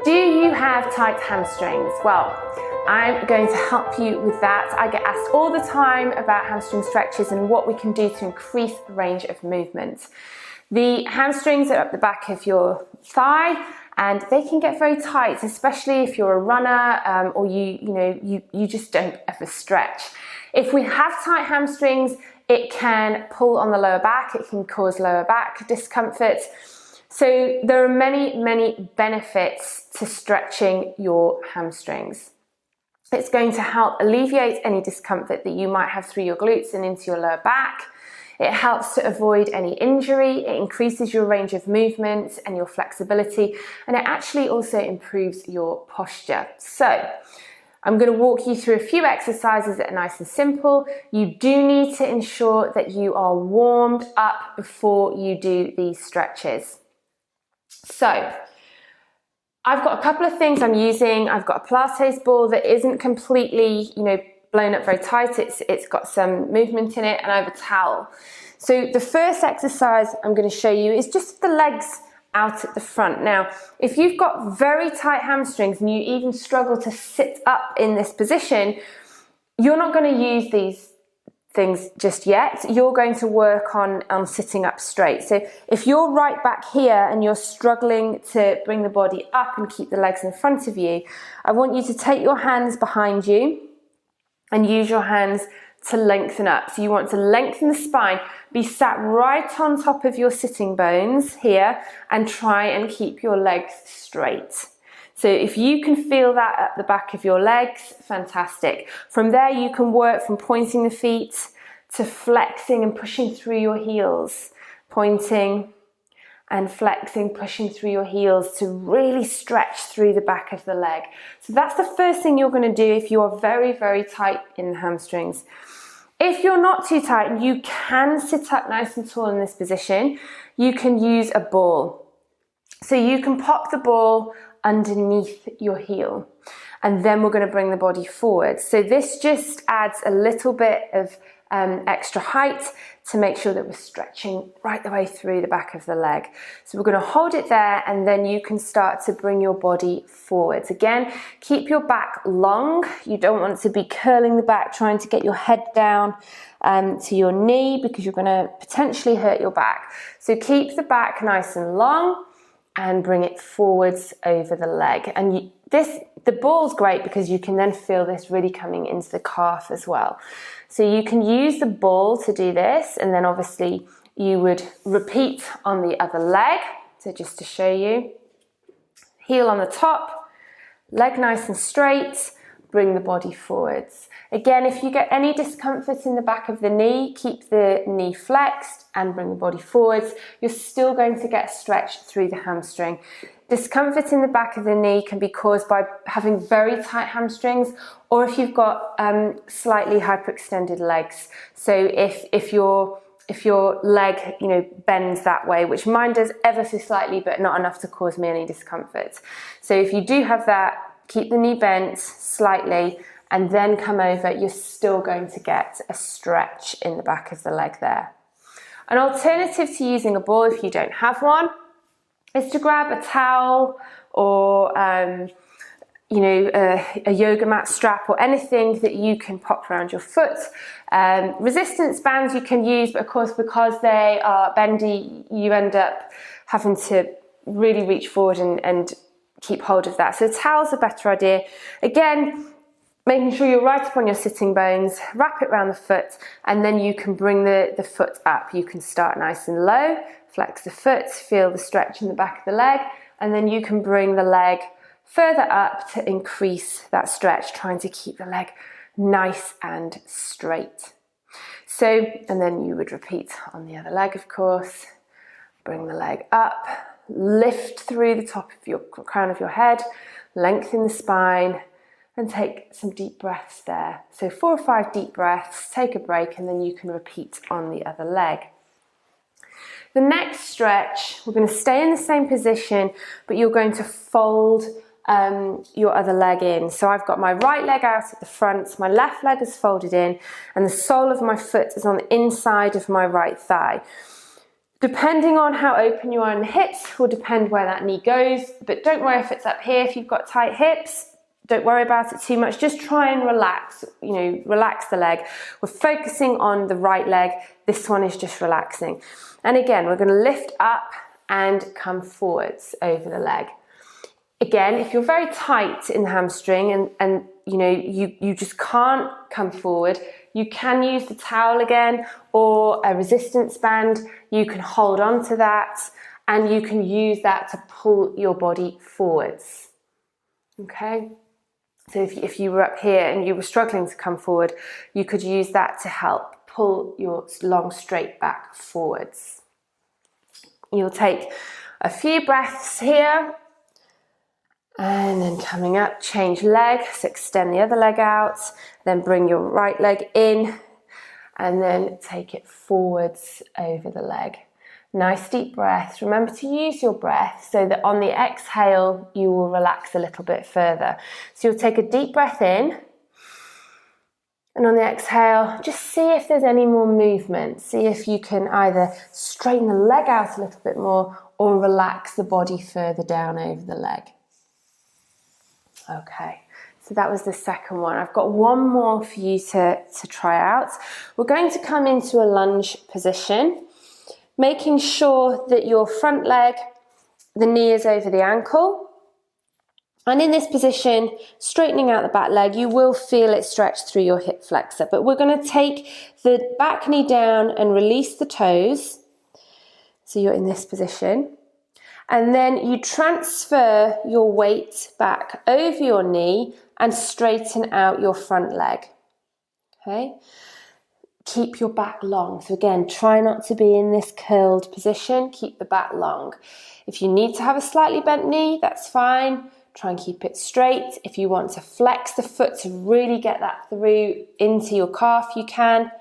Do you have tight hamstrings? Well, I'm going to help you with that. I get asked all the time about hamstring stretches and what we can do to increase the range of movement. The hamstrings are up the back of your thigh and they can get very tight, especially if you're a runner or you just don't ever stretch. If we have tight hamstrings, it can pull on the lower back, it can cause lower back discomfort. So there are many benefits to stretching your hamstrings. It's going to help alleviate any discomfort that you might have through your glutes and into your lower back. It helps to avoid any injury, it increases your range of movement and your flexibility, and it actually also improves your posture. So I'm going to walk you through a few exercises that are nice and simple. You do need to ensure that you are warmed up before you do these stretches. So I've got a couple of things I'm using. I've got a Pilates ball that isn't completely, blown up very tight. It's got some movement in it, and I have a towel. So the first exercise I'm going to show you is just the legs out at the front. Now, if you've got very tight hamstrings and you even struggle to sit up in this position, you're not going to use these things just yet. You're going to work on sitting up straight. So if you're right back here and you're struggling to bring the body up and keep the legs in front of you, I want you to take your hands behind you and use your hands to lengthen up. So you want to lengthen the spine, be sat right on top of your sitting bones here, and try and keep your legs straight. So if you can feel that at the back of your legs, fantastic. From there you can work from pointing the feet to flexing and pushing through your heels. Pointing and flexing, pushing through your heels to really stretch through the back of the leg. So that's the first thing you're going to do if you are very tight in the hamstrings. If you're not too tight and you can sit up nice and tall in this position, you can use a ball. So you can pop the ball underneath your heel, and then we're going to bring the body forward. So this just adds a little bit of extra height to make sure that we're stretching right the way through the back of the leg. So we're going to hold it there, and then you can start to bring your body forwards. Again, keep your back long. You don't want to be curling the back, trying to get your head down to your knee, because you're going to potentially hurt your back. So keep the back nice and long and bring it forwards over the leg. And the ball's great because you can then feel this really coming into the calf as well. So you can use the ball to do this, and then obviously you would repeat on the other leg. So just to show you, heel on the top, leg nice and straight, bring the body forwards. Again, if you get any discomfort in the back of the knee, keep the knee flexed and bring the body forwards. You're still going to get stretch through the hamstring. Discomfort in the back of the knee can be caused by having very tight hamstrings, or if you've got slightly hyperextended legs. So if your leg, bends that way, which mine does ever so slightly, but not enough to cause me any discomfort. So if you do have that, keep the knee bent slightly and then come over, you're still going to get a stretch in the back of the leg there. An alternative to using a ball, if you don't have one, is to grab a towel or a yoga mat strap or anything that you can pop around your foot. Resistance bands you can use, but of course because they are bendy, you end up having to really reach forward and keep hold of that. So a towel's a better idea. Again, making sure you're right up on your sitting bones, wrap it around the foot, and then you can bring the foot up. You can start nice and low, flex the foot, feel the stretch in the back of the leg, and then you can bring the leg further up to increase that stretch, trying to keep the leg nice and straight. So, and then you would repeat on the other leg, of course. Bring the leg up, lift through the top of your crown of your head, lengthen the spine, and take some deep breaths there. So 4 or 5 deep breaths, take a break, and then you can repeat on the other leg. The next stretch, we're going to stay in the same position, but you're going to fold your other leg in. So I've got my right leg out at the front, my left leg is folded in, and the sole of my foot is on the inside of my right thigh. Depending on how open you are in the hips will depend where that knee goes, but don't worry if it's up here. If you've got tight hips, don't worry about it too much. Just try and relax, relax the leg. We're focusing on the right leg. This one is just relaxing. And again, we're going to lift up and come forwards over the leg. Again, if you're very tight in the hamstring and you just can't come forward, you can use the towel again or a resistance band. You can hold on to that and you can use that to pull your body forwards. Okay? So if you were up here and you were struggling to come forward, you could use that to help pull your long straight back forwards. You'll take a few breaths here and then coming up, change leg, so extend the other leg out, then bring your right leg in and then take it forwards over the leg. Nice deep breaths. Remember to use your breath so that on the exhale, you will relax a little bit further. So you'll take a deep breath in and on the exhale, just see if there's any more movement. See if you can either straighten the leg out a little bit more or relax the body further down over the leg. Okay, so that was the second one. I've got one more for you to try out. We're going to come into a lunge position, making sure that your front leg, the knee is over the ankle. And in this position, straightening out the back leg, you will feel it stretch through your hip flexor. But we're going to take the back knee down and release the toes. So you're in this position. And then you transfer your weight back over your knee and straighten out your front leg. Okay? Keep your back long. So again, try not to be in this curled position. Keep the back long. If you need to have a slightly bent knee, that's fine. Try and keep it straight. If you want to flex the foot to really get that through into your calf, you can.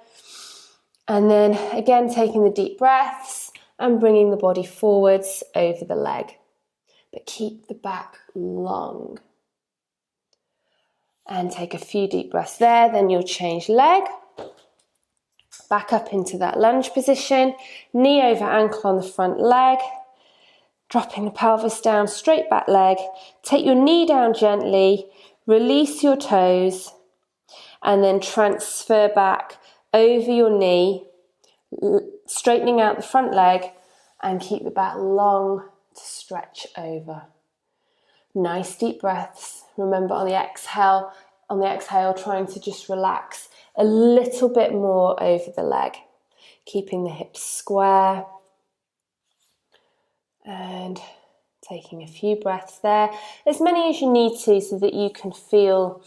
And then again, taking the deep breaths and bringing the body forwards over the leg. But keep the back long. And take a few deep breaths there. Then you'll change leg. Back up into that lunge position. Knee over ankle on the front leg. Dropping the pelvis down, straight back leg. Take your knee down gently. Release your toes. And then transfer back over your knee. Straightening out the front leg and keep the back long to stretch over. Nice deep breaths. Remember on the exhale, trying to just relax a little bit more over the leg. Keeping the hips square. And taking a few breaths there. As many as you need to so that you can feel,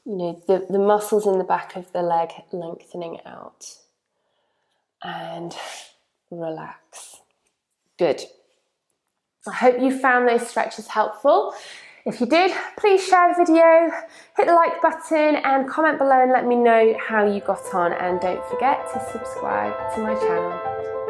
the muscles in the back of the leg lengthening out. And relax. Good. I hope you found those stretches helpful. If you did, please share the video, hit the like button and comment below and let me know how you got on. And don't forget to subscribe to my channel.